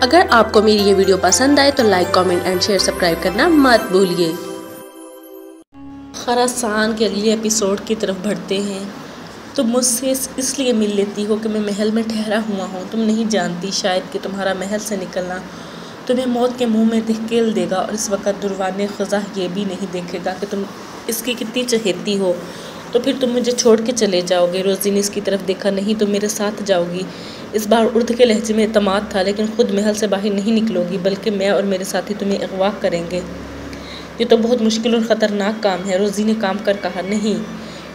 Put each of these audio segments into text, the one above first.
اگر آپ کو میری یہ ویڈیو پسند آئے تو like, comment and share, subscribe کرنا مت بھولیے۔ خراسان کے اگلے ایپیسوڈ کی طرف بڑھتے ہیں۔ تم مجھ سے اس لیے مل لیتی ہو کہ میں محل میں ٹھہرا ہوا ہوں۔ تم نہیں جانتی شاید کہ تمہارا محل سے نکلنا تمہیں موت کے منہ میں دھکیل دے گا، اور اس وقت دروان خزاں یہ بھی نہیں دیکھے گا کہ تم اس کی کتنی چہیتی ہو۔ تو پھر تم مجھے چھوڑ کے چلے جاؤ گے۔ روزی نے اس کی طرف دیکھا۔ نہیں، تم میرے ساتھ جاؤ گی۔ اس بار اردو کے لہجے میں اعتماد تھا، لیکن خود محل سے باہر نہیں نکلو گی، بلکہ میں اور میرے ساتھی تمہیں اغوا کریں گے۔ یہ تو بہت مشکل اور خطرناک کام ہے، روزی نے کام کر کہا۔ نہیں،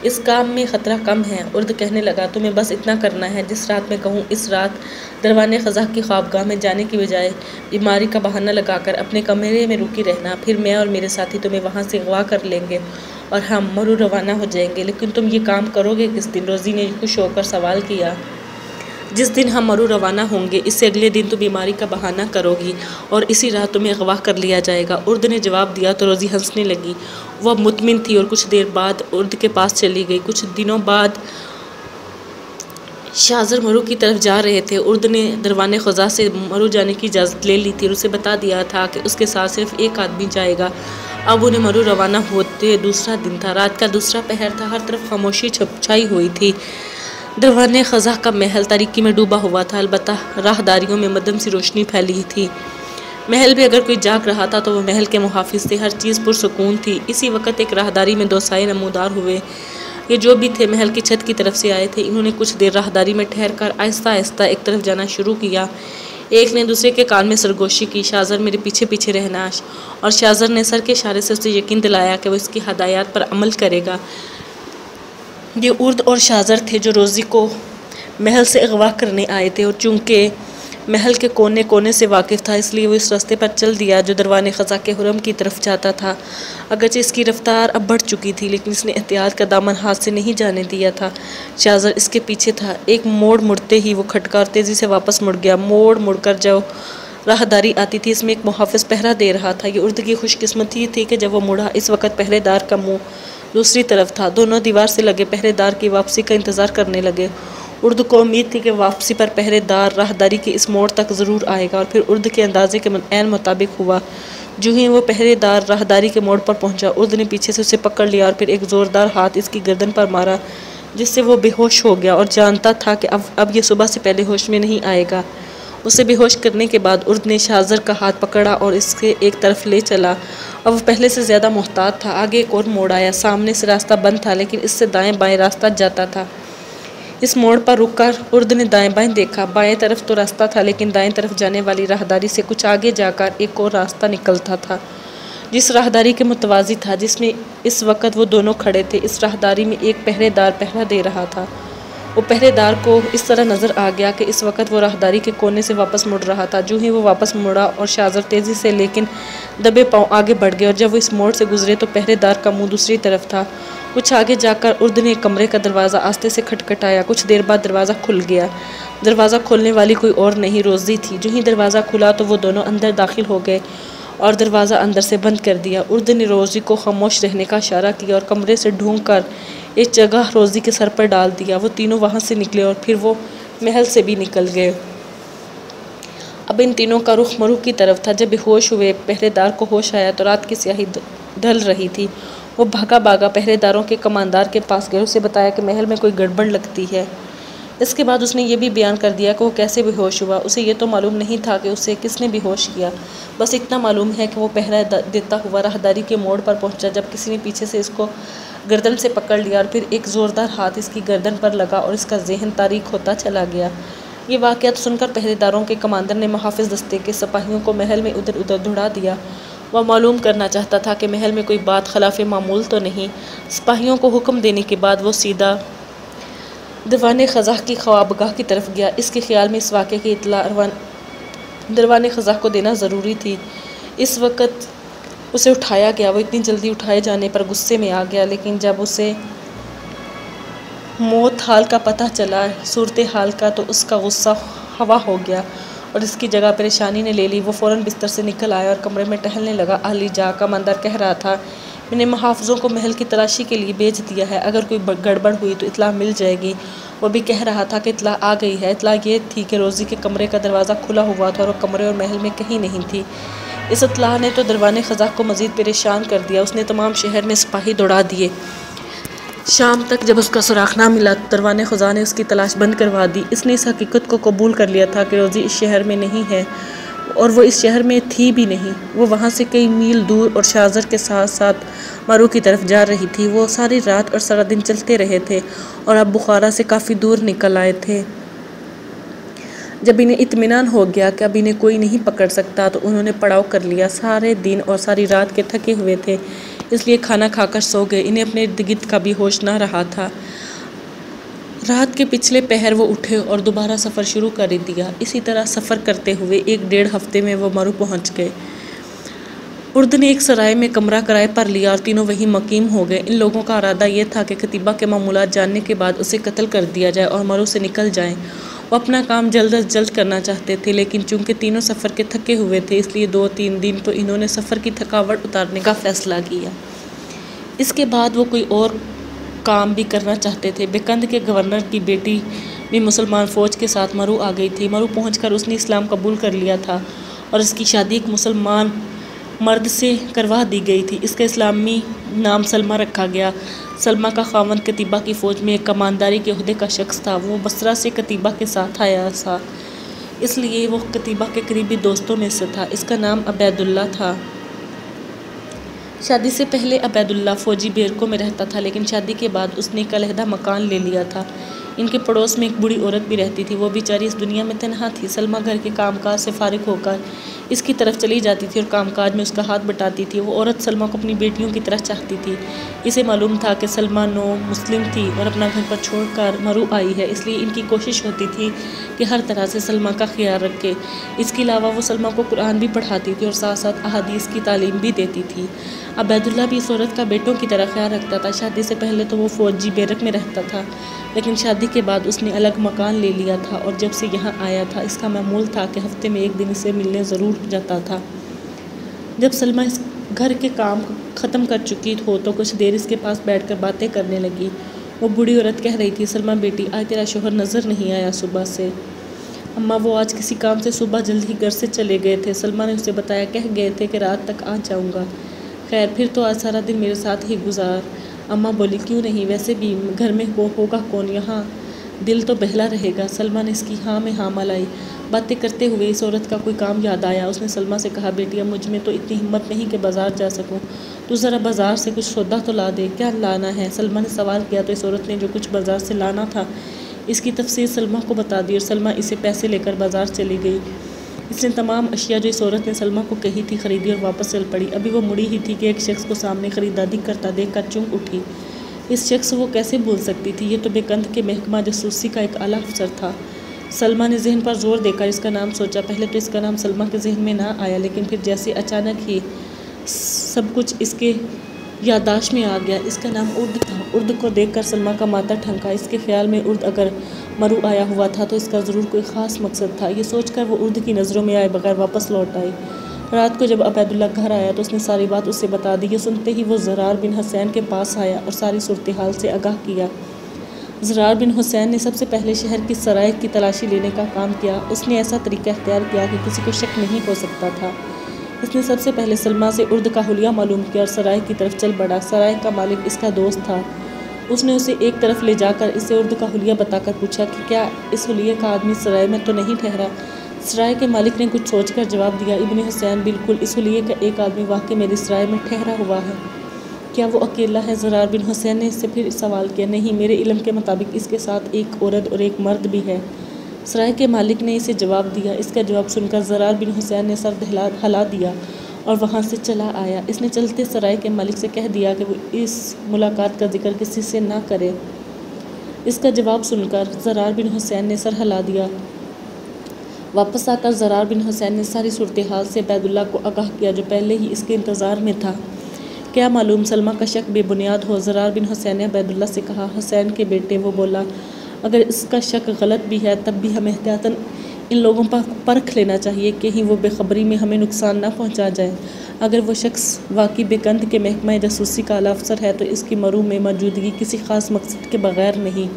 اس کام میں خطرہ کم ہے، ارد کہنے لگا۔ تمہیں بس اتنا کرنا ہے، جس رات میں کہوں اس رات دروان خزاں کی خوابگاہ میں جانے کی بجائے بیماری کا بہانہ لگا کر اپنے کمرے میں رکی رہنا۔ پھر میں اور میرے ساتھی تمہیں وہاں سے اغوا کر لیں گے اور ہم مرو روانہ ہو جائیں گے۔ لیکن تم یہ کام کرو گے کس دن؟ روزی نے خوش ہو کر سوال کیا۔ جس دن ہم مرو روانہ ہوں گے، اس سے اگلے دن تو بیماری کا بہانہ کرو گی اور اسی رات تمہیں اغوا کر لیا جائے گا۔ ارد نے جواب دیا تو روزی ہنسنے لگی۔ وہ اب مطمئن تھی اور کچھ دیر بعد ارد کے پاس چلی گئی۔ کچھ دنوں بعد شاہزر مرو کی طرف جا رہے تھے۔ ارد نے دروان خزاں سے مرو جانے کی اجازت لے لی تھی اور اسے بتا دیا تھا کہ اس کے ساتھ صرف ایک آدمی جائے گا۔ اب انہیں مرو روانہ ہوتے دوسرا دن تھا۔ رات کا دوسرا پہر تھا، ہر طرف خاموشی چھائی ہوئی تھی۔ دروان خزاں کا محل تاریکی میں ڈوبا ہوا تھا، البتہ راہداریوں میں مدھم سی روشنی پھیلی تھی۔ محل میں اگر کوئی جاگ رہا تھا تو وہ محل کے محافظ تھے۔ ہر چیز پرسکون تھی۔ اسی وقت ایک راہداری میں دو سائے نمودار ہوئے۔ یہ جو بھی تھے محل کی چھت کی طرف سے آئے تھے۔ انہوں نے کچھ دیر راہداری میں ٹھہر کر آہستہ آہستہ ایک طرف جانا شروع کیا۔ ایک نے دوسرے کے کان میں سرگوشی کی، شاہزر میرے پیچھے پیچھے رہنا، اور شاہزر نے سر کے اشارے سے اسے یقین دلایا کہ وہ اس کی ہدایات پر عمل کرے گا۔ یہ ارد اور شاہزر تھے جو روزی کو محل سے اغوا کرنے آئے تھے، اور چونکہ محل کے کونے کونے سے واقف تھا، اس لیے وہ اس راستے پر چل دیا جو دروان خزاں کے حرم کی طرف جاتا تھا۔ اگرچہ اس کی رفتار اب بڑھ چکی تھی، لیکن اس نے احتیاط کا دامن ہاتھ سے نہیں جانے دیا تھا۔ شاہزر اس کے پیچھے تھا۔ ایک موڑ مڑتے ہی وہ کھٹکا اور تیزی سے واپس مڑ گیا۔ موڑ مڑ کر جو راہداری آتی تھی، اس میں ایک محافظ پہرا دے رہا تھا۔ یہ ارد کی خوش قسمتی تھی کہ جب وہ مڑا، اس وقت پہرے دار کا منہ دوسری طرف تھا۔ دونوں دیوار سے لگے پہرے دار کی واپسی کا انتظار کرنے لگے۔ ارد کو امید تھی کہ واپسی پر پہرے دار راہداری کے اس موڑ تک ضرور آئے گا، اور پھر ارد کے اندازے کے عین مطابق ہوا۔ جو ہی وہ پہرے دار راہداری کے موڑ پر پہنچا، ارد نے پیچھے سے اسے پکڑ لیا اور پھر ایک زوردار ہاتھ اس کی گردن پر مارا، جس سے وہ بے ہوش ہو گیا، اور جانتا تھا کہ اب یہ صبح سے پہلے ہوش میں نہیں آئے گا۔ اسے بے ہوش کرنے کے بعد ارد نے شاہزر کا ہاتھ پکڑا اور اس کے ایک طرف لے چلا۔ اب وہ پہلے سے زیادہ محتاط تھا۔ آگے ایک اور موڑ آیا۔ سامنے سے راستہ بند تھا، لیکن اس سے دائیں بائیں راستہ جاتا تھا۔ اس موڑ پر رک کر ارد نے دائیں بائیں دیکھا۔ بائیں طرف تو راستہ تھا، لیکن دائیں طرف جانے والی راہداری سے کچھ آگے جا کر ایک اور راستہ نکلتا تھا، جس راہداری کے متوازی تھا جس میں اس وقت وہ دونوں کھڑے تھے۔ اس راہداری میں ایک پہرے دار پہرا دے رہا تھا۔ وہ پہرے دار کو اس طرح نظر آ گیا کہ اس وقت وہ راہداری کے کونے سے واپس مڑ رہا تھا۔ جو ہی وہ واپس مڑا اور شاہزر تیزی سے لیکن دبے پاؤں آگے بڑھ گئے، اور جب وہ اس موڑ سے گزرے تو پہرے دار کا منہ دوسری طرف تھا۔ کچھ آگے جا کر ارد نے ایک کمرے کا دروازہ آہستہ سے کھٹکھٹایا۔ کچھ دیر بعد دروازہ کھل گیا۔ دروازہ کھولنے والی کوئی اور نہیں، روزی تھی۔ جو ہی دروازہ کھلا تو وہ دونوں اندر داخل ہو گئے اور دروازہ اندر سے بند کر دیا۔ ارد نے روزی کو خاموش رہنے کا اشارہ کیا اور کمرے سے ڈھونڈ کر ایک جگہ روزی کے سر پر ڈال دیا۔ وہ تینوں وہاں سے نکلے اور پھر وہ محل سے بھی نکل گئے۔ اب ان تینوں کا رخ مرو کی طرف تھا۔ جب بے ہوش ہوئے پہرے دار کو ہوش آیا تو رات کی سیاہی ڈھل رہی تھی۔ وہ بھاگا بھاگا پہرے داروں کے کماندار کے پاس گیا، اسے بتایا کہ محل میں کوئی گڑبڑ لگتی ہے۔ اس کے بعد اس نے یہ بھی بیان کر دیا کہ وہ کیسے بے ہوش ہوا۔ اسے یہ تو معلوم نہیں تھا کہ اسے کس نے بے ہوش کیا، بس اتنا معلوم ہے کہ وہ پہرا دیتا ہوا راہداری کے موڑ پر پہنچا جب کسی نے پیچھے سے اس کو گردن سے پکڑ لیا، اور پھر ایک زوردار ہاتھ اس کی گردن پر لگا اور اس کا ذہن تاریک ہوتا چلا گیا۔ یہ واقعات سن کر پہرے داروں کے کماندر نے محافظ دستے کے سپاہیوں کو محل میں ادھر ادھر دوڑا دیا۔ وہ معلوم کرنا چاہتا تھا کہ محل میں کوئی بات خلاف معمول تو نہیں۔ سپاہیوں کو حکم دینے کے بعد وہ سیدھا دروان خزاں کی خوابگاہ کی طرف گیا۔ اس کے خیال میں اس واقعے کی اطلاع دروان خزاں کو دینا ضروری تھی۔ اس وقت اسے اٹھایا گیا۔ وہ اتنی جلدی اٹھائے جانے پر غصے میں آ گیا، لیکن جب اسے موت حال کا پتہ چلا، صورتحال کا، تو اس کا غصہ ہوا ہو گیا اور اس کی جگہ پریشانی نے لے لی۔ وہ فوراً بستر سے نکل آیا اور کمرے میں ٹہلنے لگا۔ علی جا کماندار کہہ رہا تھا میں نے محافظوں کو محل کی تلاشی کے لیے بھیج دیا ہے، اگر کوئی گڑبڑ ہوئی تو اطلاع مل جائے گی۔ وہ بھی کہہ رہا تھا کہ اطلاع آ گئی ہے۔ اطلاع یہ تھی کہ روزی کے کمرے کا دروازہ کھلا ہوا تھا اور وہ کمرے اور محل میں کہیں نہیں تھی۔ اس اطلاع نے تو دروان خزاں کو مزید پریشان کر دیا۔ اس نے تمام شہر میں سپاہی دوڑا دیے۔ شام تک جب اس کا سراغ نہ ملا تو دروان خزاں نے اس کی تلاش بند کروا دی۔ اس نے اس حقیقت کو قبول کر لیا تھا کہ روزی اس شہر میں نہیں ہے، اور وہ اس شہر میں تھی بھی نہیں۔ وہ وہاں سے کئی میل دور اور شاہزر کے ساتھ ساتھ مرو کی طرف جا رہی تھی۔ وہ ساری رات اور سارا دن چلتے رہے تھے اور اب بخارا سے کافی دور نکل آئے تھے۔ جب انہیں اطمینان ہو گیا کہ اب انہیں کوئی نہیں پکڑ سکتا تو انہوں نے پڑاؤ کر لیا۔ سارے دن اور ساری رات کے تھکے ہوئے تھے، اس لیے کھانا کھا کر سو گئے۔ انہیں اپنے ارد گرد کا بھی ہوش نہ رہا تھا۔ رات کے پچھلے پہر وہ اٹھے اور دوبارہ سفر شروع کر دیا۔ اسی طرح سفر کرتے ہوئے 1.5 ہفتے میں وہ مرو پہنچ گئے۔ ارد نے ایک سرائے میں کمرہ کرائے پر لیا اور تینوں وہیں مقیم ہو گئے۔ ان لوگوں کا ارادہ یہ تھا کہ قتیبہ کے معمولات جاننے کے بعد اسے قتل کر دیا جائے اور مرو سے نکل جائیں۔ وہ اپنا کام جلد از جلد کرنا چاہتے تھے، لیکن چونکہ تینوں سفر کے تھکے ہوئے تھے اس لیے 2-3 دن تو انہوں نے سفر کی تھکاوٹ اتارنے کا فیصلہ کیا۔ اس کے بعد وہ کوئی اور کام بھی کرنا چاہتے تھے۔ بیکند کے گورنر کی بیٹی بھی مسلمان فوج کے ساتھ مرو آ گئی تھی۔ مرو پہنچ کر اس نے اسلام قبول کر لیا تھا اور اس کی شادی ایک مسلمان مرد سے کروا دی گئی تھی۔ اس کا اسلامی نام سلمہ رکھا گیا۔ سلمہ کا خاوند قتیبہ کی فوج میں ایک کمانداری کے عہدے کا شخص تھا۔ وہ بصرہ سے قتیبہ کے ساتھ آیا تھا، اس لیے وہ قتیبہ کے قریبی دوستوں میں سے تھا۔ اس کا نام عبید اللہ تھا۔ شادی سے پہلے عبید اللہ فوجی بیرکوں میں رہتا تھا، لیکن شادی کے بعد اس نے ایک علیحدہ مکان لے لیا تھا۔ ان کے پڑوس میں ایک بوڑھی عورت بھی رہتی تھی۔ وہ بیچاری اس دنیا میں تنہا تھی۔ سلمہ گھر کے کام کاج سے فارغ ہو کر اس کی طرف چلی جاتی تھی اور کام کاج میں اس کا ہاتھ بٹاتی تھی۔ وہ عورت سلمہ کو اپنی بیٹیوں کی طرح چاہتی تھی۔ اسے معلوم تھا کہ سلمہ نو مسلم تھی اور اپنا گھر پر چھوڑ کر مرو آئی ہے، اس لیے ان کی کوشش ہوتی تھی کہ ہر طرح سے سلمہ کا خیال رکھے۔ اس کے علاوہ وہ سلمہ کو قرآن بھی پڑھاتی تھی اور ساتھ ساتھ احادیث کی تعلیم بھی دیتی تھی۔ عبید اللہ بھی اس عورت کا بیٹوں کی طرح خیال رکھتا تھا۔ شادی سے پہلے تو وہ فوجی بیرک میں رہتا تھا، لیکن شادی کے بعد اس نے الگ مکان لے لیا تھا اور جب سے یہاں آیا تھا اس کا معمول تھا کہ ہفتے میں 1 دن اسے ملنے ضرور جاتا تھا۔ جب سلمہ اس گھر کے کام ختم کر چکی ہو تو کچھ دیر اس کے پاس بیٹھ کر باتیں کرنے لگی۔ وہ بوڑھی عورت کہہ رہی تھی، سلمہ بیٹی، آج تیرا شوہر نظر نہیں آیا صبح سے۔ اماں، وہ آج کسی کام سے صبح جلد ہی گھر سے چلے گئے تھے۔ سلمہ نے اسے بتایا، کہہ گئے تھے کہ رات تک آ جاؤں گا۔ خیر، پھر تو آج سارا دن میرے ساتھ ہی گزار۔ اماں بولی، کیوں نہیں، ویسے بھی گھر میں ہوگا کون، یہاں دل تو بہلا رہے گا۔ سلمہ نے اس کی ہاں میں ہاں ملائی۔ باتیں کرتے ہوئے اس عورت کا کوئی کام یاد آیا۔ اس نے سلمہ سے کہا، بیٹی، اب مجھ میں تو اتنی ہمت نہیں کہ بازار جا سکوں، تو ذرا بازار سے کچھ سودا تو لا دے۔ کیا لانا ہے؟ سلمہ نے سوال کیا تو اس عورت نے جو کچھ بازار سے لانا تھا اس کی تفصیل سلمہ کو بتا دی اور سلمہ اسے پیسے لے کر بازار چلی گئی۔ اس نے تمام اشیاء جو اس عورت نے سلمہ کو کہی تھی خریدی اور واپس چل پڑی۔ ابھی وہ مڑی ہی تھی کہ ایک شخص کو سامنے خریداری کرتا دیکھ کر چونک اٹھی۔ اس شخص وہ کیسے بھول سکتی تھی؟ یہ تو بیکند کے محکمہ جاسوسی کا ایک اعلیٰ افسر تھا۔ سلمہ نے ذہن پر زور دے کر اس کا نام سوچا۔ پہلے تو اس کا نام سلمہ کے ذہن میں نہ آیا، لیکن پھر جیسے اچانک ہی سب کچھ اس کے یادداشت میں آ گیا۔ اس کا نام ارد تھا۔ ارد کو دیکھ کر سلمہ کا ماتھا ٹھنکا۔ اس کے خیال میں ارد اگر مرو آیا ہوا تھا تو اس کا ضرور کوئی خاص مقصد تھا۔ یہ سوچ کر وہ ارد کی نظروں میں آئے بغیر واپس لوٹ آئی۔ رات کو جب عبید اللہ گھر آیا تو اس نے ساری بات اسے بتا دی۔ یہ سنتے ہی وہ زرار بن حسین کے پاس آیا اور ساری صورتحال سے آگاہ کیا۔ زرار بن حسین نے سب سے پہلے شہر کی سرائے کی تلاشی لینے کا کام کیا۔ اس نے ایسا طریقہ اختیار کیا کہ کسی کو شک نہیں ہو سکتا تھا۔ اس نے سب سے پہلے سلمہ سے ارد کا حلیہ معلوم کیا اور سرائے کی طرف چل پڑا۔ سرائے کا مالک اس کا دوست تھا۔ اس نے اسے ایک طرف لے جا کر اسے ارد کا حلیہ بتا کر پوچھا کہ کیا اس حلیے کا آدمی سرائے میں تو نہیں ٹھہرا؟ سرائے کے مالک نے کچھ سوچ کر جواب دیا، ابن حسین، بالکل، اس حلیے کا ایک آدمی واقعی میری سرائے میں ٹھہرا ہوا ہے۔ کیا وہ اکیلا ہے؟ زرار بن حسین نے اس سے پھر سوال کیا۔ نہیں، میرے علم کے مطابق اس کے ساتھ ایک عورت اور ایک مرد بھی ہے۔ سرائے کے مالک نے اسے جواب دیا۔ اس کا جواب سن کر زرار بن حسین نے سر ہلا دیا اور وہاں سے چلا آیا۔ اس نے چلتے سرائے کے مالک سے کہہ دیا کہ وہ اس ملاقات کا ذکر کسی سے نہ کرے۔ اس کا جواب سن کر زرار بن حسین نے سر ہلا دیا۔ واپس آ کر زرار بن حسین نے ساری صورتحال سے عبید اللہ کو آگاہ کیا جو پہلے ہی اس کے انتظار میں تھا۔ کیا معلوم سلمہ کا شک بے بنیاد ہو؟ زرار بن حسین نے عبید اللہ سے کہا۔ حسین کے بیٹے، وہ بولا، اگر اس کا شک غلط بھی ہے تب بھی ہم احتیاطاً ان لوگوں پر پرکھ لینا چاہیے، کہیں وہ بے خبری میں ہمیں نقصان نہ پہنچا جائے۔ اگر وہ شخص واقعی بیکند کے محکمہ جاسوسی کا اعلیٰ افسر ہے تو اس کی مرو میں موجودگی کسی خاص مقصد کے بغیر نہیں۔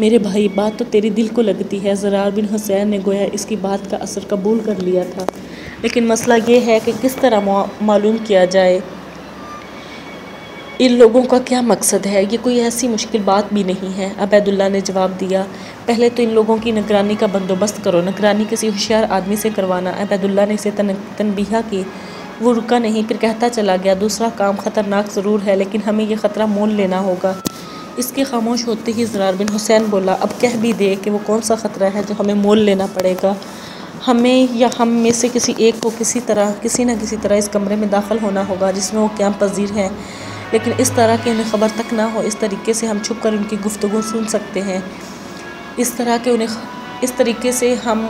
میرے بھائی، بات تو تیرے دل کو لگتی ہے۔ زرار بن حسین نے گویا اس کی بات کا اثر قبول کر لیا تھا، لیکن مسئلہ یہ ہے کہ کس طرح معلوم کیا جائے ان لوگوں کا کیا مقصد ہے؟ یہ کوئی ایسی مشکل بات بھی نہیں ہے، عبیداللہ نے جواب دیا۔ پہلے تو ان لوگوں کی نگرانی کا بندوبست کرو۔ نگرانی کسی ہوشیار آدمی سے کروانا۔ عبیداللہ نے اسے تنبیہ کی۔ وہ رکا نہیں، پھر کہتا چلا گیا، دوسرا کام خطرناک ضرور ہے، لیکن ہمیں یہ خطرہ مول لینا ہوگا۔ اس کے خاموش ہوتے ہی زرار بن حسین بولا، اب کہہ بھی دے کہ وہ کون سا خطرہ ہے جو ہمیں مول لینا پڑے گا۔ ہمیں یا ہم میں سے کسی ایک کو کسی نہ کسی طرح اس کمرے میں داخل ہونا ہوگا جس میں وہ قیام پذیر ہیں، لیکن اس طرح کہ انہیں خبر تک نہ ہو۔ اس طریقے سے ہم چھپ کر ان کی گفتگو سن سکتے ہیں، اس طریقے سے ہم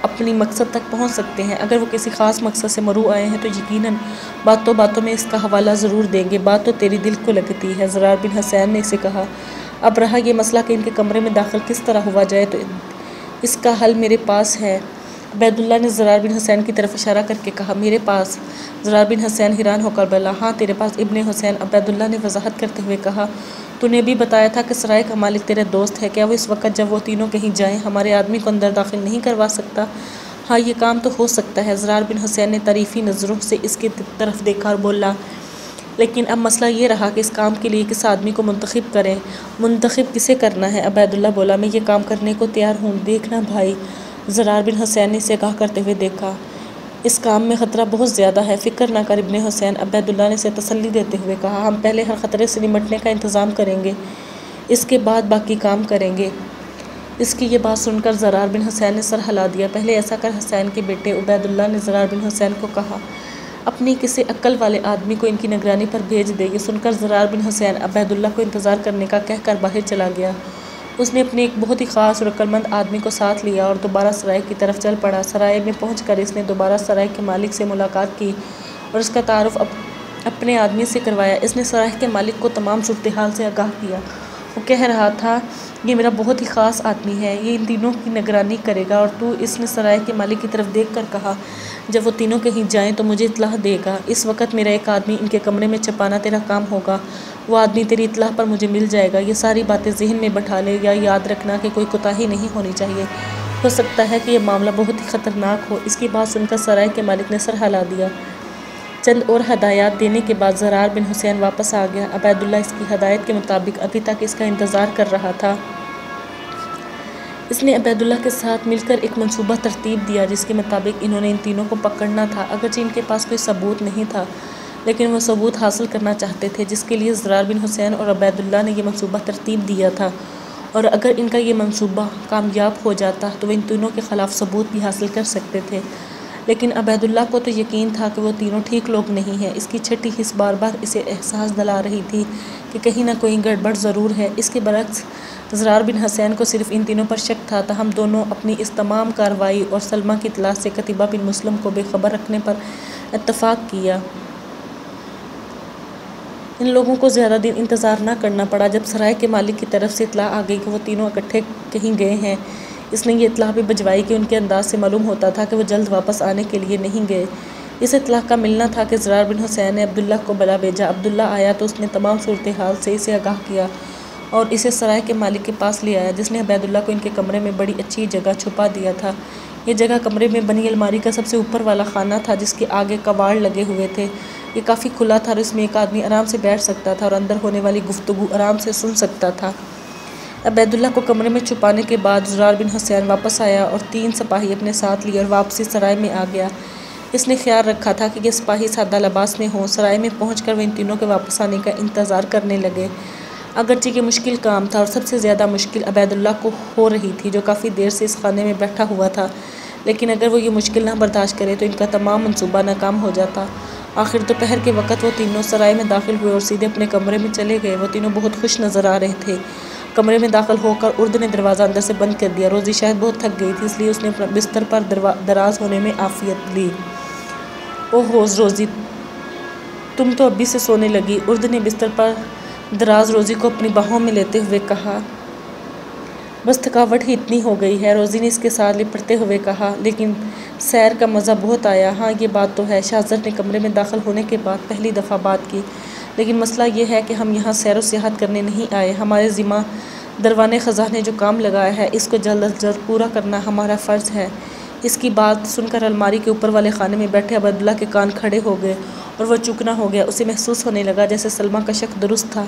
اپنی مقصد تک پہنچ سکتے ہیں۔ اگر وہ کسی خاص مقصد سے مرو آئے ہیں تو یقیناً باتوں میں اس کا حوالہ ضرور دیں گے۔ بات تو تیری دل کو لگتی ہے، زرار بن حسین نے اسے کہا۔ اب رہا یہ مسئلہ کہ ان کے کمرے میں داخل کس طرح ہوا جائے تو اس کا حل میرے پاس ہے۔ عبیداللہ نے زرار بن حسین کی طرف اشارہ کر کے کہا، میرے پاس؟ زرار بن حسین حیران ہو کر بولا، ہاں تیرے پاس ابن حسین۔ عبیداللہ نے وضاحت کرتے ہوئے کہا، تو نے بھی بتایا تھا کہ سرائے کا مالک تیرے دوست ہے، کیا وہ اس وقت جب وہ تینوں کہیں جائیں ہمارے آدمی کو اندر داخل نہیں کروا سکتا؟ ہاں یہ کام تو ہو سکتا ہے۔ زرار بن حسین نے تعریفی نظروں سے اس کی طرف دیکھا اور بولا، لیکن اب مسئلہ یہ رہا کہ اس کام کے لیے کس آدمی کو منتخب کریں۔ منتخب کسے کرنا ہے؟ عبیداللہ بولا، میں یہ کام کرنے کو تیار ہوں۔ دیکھنا بھائی، زرار بن حسین نے اسے آگاہ کرتے ہوئے دیکھا، اس کام میں خطرہ بہت زیادہ ہے، فکر نہ کر ابن حسین۔ عبیداللہ نے اسے تسلی دیتے ہوئے کہا، ہم پہلے ہر خطرے سے نمٹنے کا انتظام کریں گے، اس کے بعد باقی کام کریں گے۔ اس کی یہ بات سن کر زرار بن حسین نے سر ہلا دیا۔ پہلے ایسا کر حسین کے بیٹے، عبیداللہ نے زرار بن حسین کو کہا، اپنی کسی عقل والے آدمی کو ان کی نگرانی پر بھیج دے۔ یہ سن کر زرار بن حسین عبیداللہ کو انتظار کرنے کا کہہ کر باہر چلا گیا۔ اس نے اپنے ایک بہت ہی خاص اور عقلمند آدمی کو ساتھ لیا اور دوبارہ سرائے کی طرف چل پڑا۔ سرائے میں پہنچ کر اس نے دوبارہ سرائے کے مالک سے ملاقات کی اور اس کا تعارف اپنے آدمی سے کروایا۔ اس نے سرائے کے مالک کو تمام صورتحال سے آگاہ کیا۔ وہ کہہ رہا تھا، یہ میرا بہت ہی خاص آدمی ہے، یہ ان تینوں کی نگرانی کرے گا اور تو؟ اس نے سرائے کے مالک کی طرف دیکھ کر کہا، جب وہ تینوں کہیں جائیں تو مجھے اطلاع دے گا۔ اس وقت میرا ایک آدمی ان کے کمرے میں چھپانا تیرا کام ہوگا، وہ آدمی تیری اطلاع پر مجھے مل جائے گا۔ یہ ساری باتیں ذہن میں بٹھا لے، یا یاد رکھنا کہ کوئی کوتاہی نہیں ہونی چاہیے، ہو سکتا ہے کہ یہ معاملہ بہت ہی خطرناک ہو۔ اس کی بات سن کر سرائے کے مالک نے سر ہلا دیا۔ چند اور ہدایات دینے کے بعد زرار بن حسین واپس آ گیا۔ عبیداللہ اس کی ہدایت کے مطابق ابھی تک اس کا انتظار کر رہا تھا۔ اس نے عبیداللہ کے ساتھ مل کر ایک منصوبہ ترتیب دیا جس کے مطابق انہوں نے ان تینوں کو پکڑنا تھا۔ اگرچہ ان کے پاس کوئی ثبوت نہیں تھا، لیکن وہ ثبوت حاصل کرنا چاہتے تھے، جس کے لیے زرار بن حسین اور عبیداللہ نے یہ منصوبہ ترتیب دیا تھا، اور اگر ان کا یہ منصوبہ کامیاب ہو جاتا تو وہ ان تینوں کے خلاف ثبوت بھی حاصل کر سکتے تھے۔ لیکن عبیداللہ کو تو یقین تھا کہ وہ تینوں ٹھیک لوگ نہیں ہیں۔ اس کی چھٹی حس بار بار اسے احساس دلا رہی تھی کہ کہیں نہ کوئی گڑبڑ ضرور ہے۔ اس کے برعکس زرار بن حسین کو صرف ان تینوں پر شک تھا، تاہم دونوں اپنی اس تمام کارروائی اور سلمیٰ کی اطلاع سے قتیبہ بن مسلم کو بے خبر رکھنے پر اتفاق کیا۔ ان لوگوں کو زیادہ دن انتظار نہ کرنا پڑا۔ جب سرائے کے مالک کی طرف سے اطلاع آ گئی کہ وہ تینوں اکٹھے کہیں گئے ہیں، اس نے یہ اطلاع بھی بھجوائی کہ ان کے انداز سے معلوم ہوتا تھا کہ وہ جلد واپس آنے کے لیے نہیں گئے۔ اس اطلاع کا ملنا تھا کہ زرار بن حسین نے عبداللہ کو بلا بھیجا۔ عبداللہ آیا تو اس نے تمام صورتحال سے اسے آگاہ کیا اور اسے سرائے کے مالک کے پاس لے آیا، جس نے عبیداللہ کو ان کے کمرے میں بڑی اچھی جگہ چھپا دیا تھا۔ یہ جگہ کمرے میں بنی الماری کا سب سے اوپر والا خانہ تھا، جس کے آگے کواڑ لگے ہوئے تھے۔ یہ کافی کھلا تھا اور اس میں ایک آدمی آرام سے بیٹھ سکتا تھا اور اندر ہونے والی گفتگو آرام سے سن سکتا تھا۔ عبیداللہ کو کمرے میں چھپانے کے بعد زرار بن حسین واپس آیا اور 3 سپاہی اپنے ساتھ لیے اور واپسی سرائے میں آ گیا۔ اس نے خیال رکھا تھا کہ یہ سپاہی سادہ لباس میں ہوں۔ سرائے میں پہنچ کر وہ ان تینوں کے واپس آنے کا انتظار کرنے لگے۔ اگرچہ یہ مشکل کام تھا اور سب سے زیادہ مشکل عبیداللہ کو ہو رہی تھی، جو کافی دیر سے اس خانے میں بیٹھا ہوا تھا، لیکن اگر وہ یہ مشکل نہ برداشت کرے تو ان کا تمام منصوبہ ناکام ہو جاتا۔ آخر دوپہر کے وقت وہ تینوں سرائے میں داخل ہوئے اور سیدھے اپنے کمرے میں چلے گئے۔ وہ تینوں بہت خوش نظر آ رہے تھے۔ کمرے میں داخل ہو کر ارد نے دروازہ اندر سے بند کر دیا۔ روزی شاید بہت تھک گئی تھی، اس لیے اس نے بستر پر دراز ہونے میں عافیت لی۔ اوہ روزی، تم تو ابھی سے سونے لگی؟ ارد نے بستر پر دراز روزی کو اپنی باہوں میں لیتے ہوئے کہا۔ بس تھکاوٹ ہی اتنی ہو گئی ہے، روزی نے اس کے ساتھ لپٹتے ہوئے کہا۔ لیکن سیر کا مزہ بہت آیا۔ ہاں یہ بات تو ہے، شہزاد نے کمرے میں داخل ہونے کے بعد پہلی دفعہ بات کی۔ لیکن مسئلہ یہ ہے کہ ہم یہاں سیر و سیاحت کرنے نہیں آئے، ہمارے ذمہ دروان خزاں نے جو کام لگایا ہے اس کو جلد از جلد پورا کرنا ہمارا فرض ہے۔ اس کی بات سن کر الماری کے اوپر والے خانے میں بیٹھے عبیداللہ کے کان کھڑے ہو گئے اور وہ چکنا ہو گیا۔ اسے محسوس ہونے لگا جیسے سلمیٰ کا شک درست تھا۔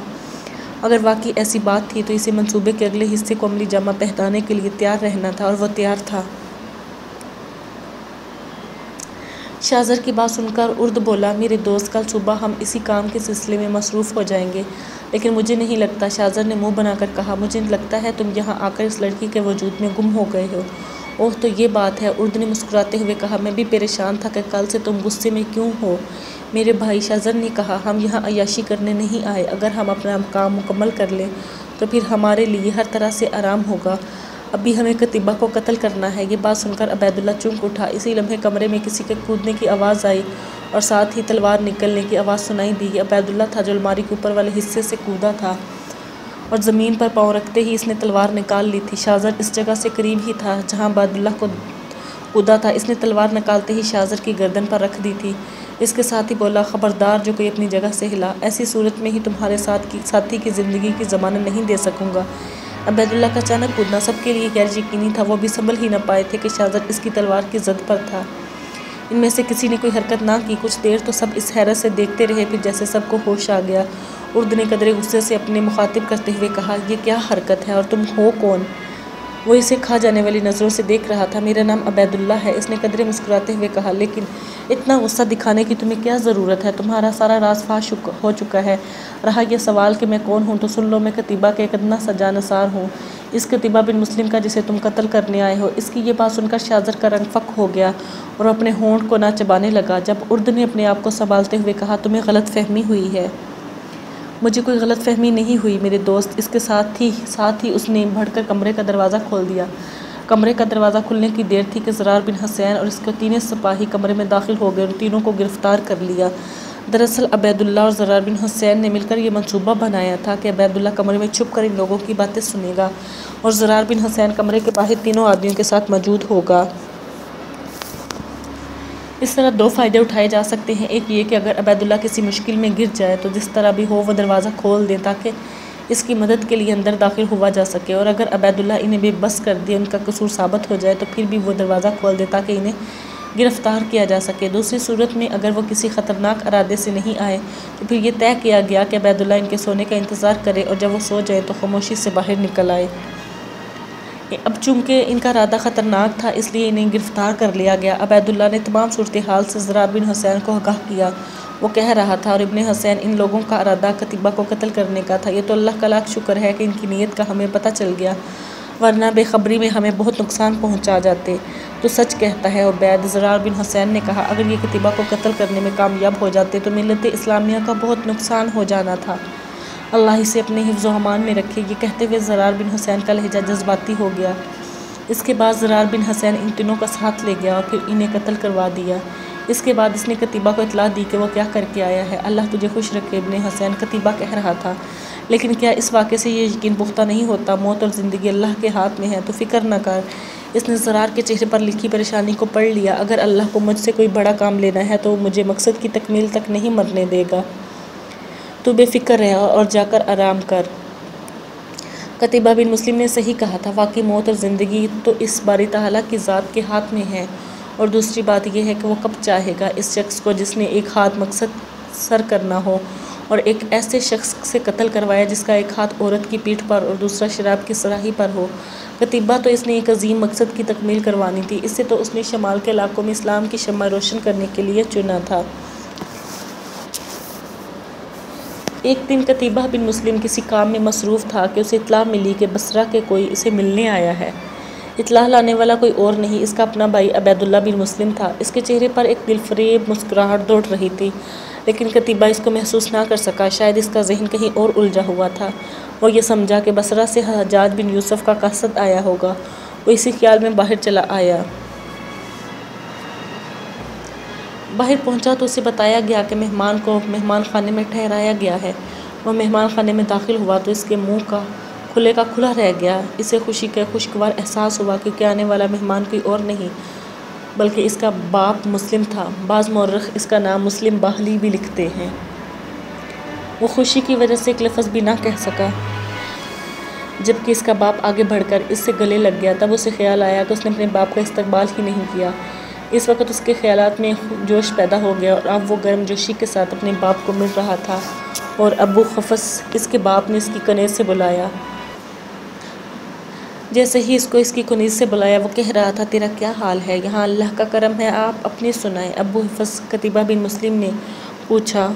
اگر واقعی ایسی بات تھی تو اسے منصوبے کے اگلے حصے کو عملی جامہ پہنانے کے لیے تیار رہنا تھا، اور وہ تیار تھا۔ شہزاد کی بات سن کر ارد بولا، میرے دوست، کل صبح ہم اسی کام کے سلسلے میں مصروف ہو جائیں گے۔ لیکن مجھے نہیں لگتا، شہزاد نے منہ بنا کر کہا، مجھے لگتا ہے تم یہاں آ کر اس لڑکی کے وجود میں گم ہو گئے ہو۔ اوہ تو یہ بات ہے، ارد نے مسکراتے ہوئے کہا، میں بھی پریشان تھا کہ کل سے تم غصے میں کیوں ہو میرے بھائی۔ شہزاد نے کہا، ہم یہاں عیاشی کرنے نہیں آئے، اگر ہم اپنا کام مکمل کر لیں تو پھر ہمارے لیے ہر طرح سے آرام ہوگا۔ ابھی ہمیں قتیبہ کو قتل کرنا ہے۔ یہ بات سن کر عبیداللہ چونک اٹھا۔ اسی لمحے کمرے میں کسی کے کودنے کی آواز آئی اور ساتھ ہی تلوار نکلنے کی آواز سنائی دی۔ یہ عبیداللہ تھا جو الماری کے اوپر والے حصے سے کودا تھا، اور زمین پر پاؤں رکھتے ہی اس نے تلوار نکال لی تھی۔ شہزاد اس جگہ سے قریب ہی تھا جہاں عبیداللہ کو کودا تھا۔ اس نے تلوار نکالتے ہی شہزاد کی گردن پر رکھ دی تھی۔ اس کے ساتھ ہی بولا، خبردار جو کوئی اپنی جگہ سے ہلا، ایسی صورت میں ہی تمہارے ساتھی کی زندگی کی ضمانت نہیں دے سکوں گا۔ عبیداللہ کا اچانک کودنا سب کے لیے غیر یقینی تھا۔ وہ بھی سنبھل ہی نہ پائے تھے کہ شہزاد اس کی تلوار کی زد پر تھا۔ ان میں سے کسی نے کوئی حرکت نہ کی۔ کچھ دیر تو سب اس حیرت سے دیکھتے رہے، پھر جیسے سب کو ہوش آ گیا، ارد نے قدرے غصے سے اپنے مخاطب کرتے ہوئے کہا، یہ کیا حرکت ہے اور تم ہو کون؟ وہ اسے کھا جانے والی نظروں سے دیکھ رہا تھا۔ میرا نام عبیداللہ ہے، اس نے قدرے مسکراتے ہوئے کہا، لیکن اتنا غصہ دکھانے کی تمہیں کیا ضرورت ہے؟ تمہارا سارا راز فاش ہو چکا ہے۔ رہا یہ سوال کہ میں کون ہوں تو سن لو، میں قتیبہ کا ایک ادنیٰ سا جانثار ہوں، اس قتیبہ بن مسلم کا جسے تم قتل کرنے آئے ہو۔ اس کی یہ بات سن کر شہزاد کا رنگ فک ہو گیا اور اپنے ہونٹ کو نہ چبانے لگا۔ جب ارد نے اپنے آپ کو سنبھالتے ہوئے کہا، تمہیں غلط فہمی ہوئی ہے۔ مجھے کوئی غلط فہمی نہیں ہوئی میرے دوست۔ اس کے ساتھ ہی اس نے بڑھ کر کمرے کا دروازہ کھول دیا۔ کمرے کا دروازہ کھلنے کی دیر تھی کہ زرار بن حسین اور اس کے تینوں سپاہی کمرے میں داخل ہو گئے اور تینوں کو گرفتار کر لیا۔ دراصل عبیداللہ اور زرار بن حسین نے مل کر یہ منصوبہ بنایا تھا کہ عبیداللہ کمرے میں چھپ کر ان لوگوں کی باتیں سنے گا اور زرار بن حسین کمرے کے باہر تینوں آدمیوں کے ساتھ موجود ہوگا۔ اس طرح دو فائدے اٹھائے جا سکتے ہیں۔ ایک یہ کہ اگر عبیداللہ کسی مشکل میں گر جائے تو جس طرح بھی ہو وہ دروازہ کھول دیں تاکہ اس کی مدد کے لیے اندر داخل ہوا جا سکے، اور اگر عبیداللہ انہیں بے بس کر دے، ان کا قصور ثابت ہو جائے تو پھر بھی وہ دروازہ کھول دے تاکہ انہیں گرفتار کیا جا سکے۔ دوسری صورت میں اگر وہ کسی خطرناک ارادے سے نہیں آئے تو پھر یہ طے کیا گیا کہ عبیداللہ ان کے سونے کا انتظار کرے اور جب وہ سو جائیں تو خاموشی سے باہر نکل آئے۔ اب چونکہ ان کا ارادہ خطرناک تھا اس لیے انہیں گرفتار کر لیا گیا۔ عبیداللہ نے تمام صورتحال سے زرار بن حسین کو آگاہ کیا۔ وہ کہہ رہا تھا، اور ابن حسین، ان لوگوں کا ارادہ قتیبہ کو قتل کرنے کا تھا۔ یہ تو اللہ کا لاکھ شکر ہے کہ ان کی نیت کا ہمیں پتہ چل گیا، ورنہ بے خبری میں ہمیں بہت نقصان پہنچا جاتے۔ تو سچ کہتا ہے عبید، زرار بن حسین نے کہا، اگر یہ قتیبہ کو قتل کرنے میں کامیاب ہو جاتے تو ملت اسلامیہ کا بہت نقصان ہو جانا تھا۔ اللہ اسے اپنے حفظ و امان میں رکھے۔ یہ کہتے ہوئے زرار بن حسین کا لہجہ جذباتی ہو گیا۔ اس کے بعد زرار بن حسین ان تینوں کا ساتھ لے گیا اور پھر انہیں قتل کروا دیا۔ اس کے بعد اس نے قتیبہ کو اطلاع دی کہ وہ کیا کر کے آیا ہے۔ اللہ تجھے خوش رکھے ابن حسین، قتیبہ کہہ رہا تھا، لیکن کیا اس واقعے سے یہ یقین پختہ نہیں ہوتا، موت اور زندگی اللہ کے ہاتھ میں ہے، تو فکر نہ کر۔ اس نے زرار کے چہرے پر لکھی پریشانی کو پڑھ لیا۔ اگر اللہ کو مجھ سے کوئی بڑا کام لینا ہے تو وہ مجھے مقصد کی تکمیل تک نہیں مرنے دے گا۔ تو بے فکر رہ اور جا کر آرام کر۔ قتیبہ بن مسلم نے صحیح کہا تھا، واقعی موت اور زندگی تو اس باری تعالیٰ کی ذات کے ہاتھ میں ہے، اور دوسری بات یہ ہے کہ وہ کب چاہے گا اس شخص کو جس نے ایک ہاتھ مقصد سر کرنا ہو اور ایک ایسے شخص سے قتل کروایا جس کا ایک ہاتھ عورت کی پیٹھ پر اور دوسرا شراب کی صراحی پر ہو۔ قتیبہ تو اس نے ایک عظیم مقصد کی تکمیل کروانی تھی، اسے تو اس نے شمال کے علاقوں میں اسلام کی شمع روشن کرنے کے لیے چنا تھا۔ ایک دن قتیبہ بن مسلم کسی کام میں مصروف تھا کہ اسے اطلاع ملی کہ بصرہ کے کوئی اسے ملنے آیا ہے۔ اطلاع لانے والا کوئی اور نہیں، اس کا اپنا بھائی عبیداللہ بن مسلم تھا۔ اس کے چہرے پر ایک دلفریب مسکراہٹ دوڑ رہی تھی، لیکن قتیبہ اس کو محسوس نہ کر سکا، شاید اس کا ذہن کہیں اور الجھا ہوا تھا۔ وہ یہ سمجھا کہ بصرہ سے حجاج بن یوسف کا قاصد آیا ہوگا۔ وہ اسی خیال میں باہر چلا آیا۔ باہر پہنچا تو اسے بتایا گیا کہ مہمان کو مہمان خانے میں ٹھہرایا گیا ہے۔ وہ مہمان خانے میں داخل ہوا تو اس کے منہ کا کھلے کا کھلا رہ گیا۔ اسے خوشی کا خوشگوار احساس ہوا کیونکہ آنے والا مہمان کوئی اور نہیں بلکہ اس کا باپ مسلم تھا۔ بعض مورخ اس کا نام مسلم باہلی بھی لکھتے ہیں۔ وہ خوشی کی وجہ سے ایک لفظ بھی نہ کہہ سکا، جبکہ اس کا باپ آگے بڑھ کر اس سے گلے لگ گیا۔ تب اسے خیال آیا کہ اس نے اپنے باپ کا استقبال ہی نہیں کیا۔ اس وقت اس کے خیالات میں جوش پیدا ہو گیا اور اب وہ گرم جوشی کے ساتھ اپنے باپ کو مل رہا تھا اور ابو حفص اس کے باپ نے اس کی کنیز سے بلایا۔ جیسے ہی اس کو اس کی کنیز سے بلایا وہ کہہ رہا تھا، تیرا کیا حال ہے؟ یہاں اللہ کا کرم ہے، آپ اپنی سنائیں۔ ابو حفص قتیبہ بن مسلم نے پوچھا،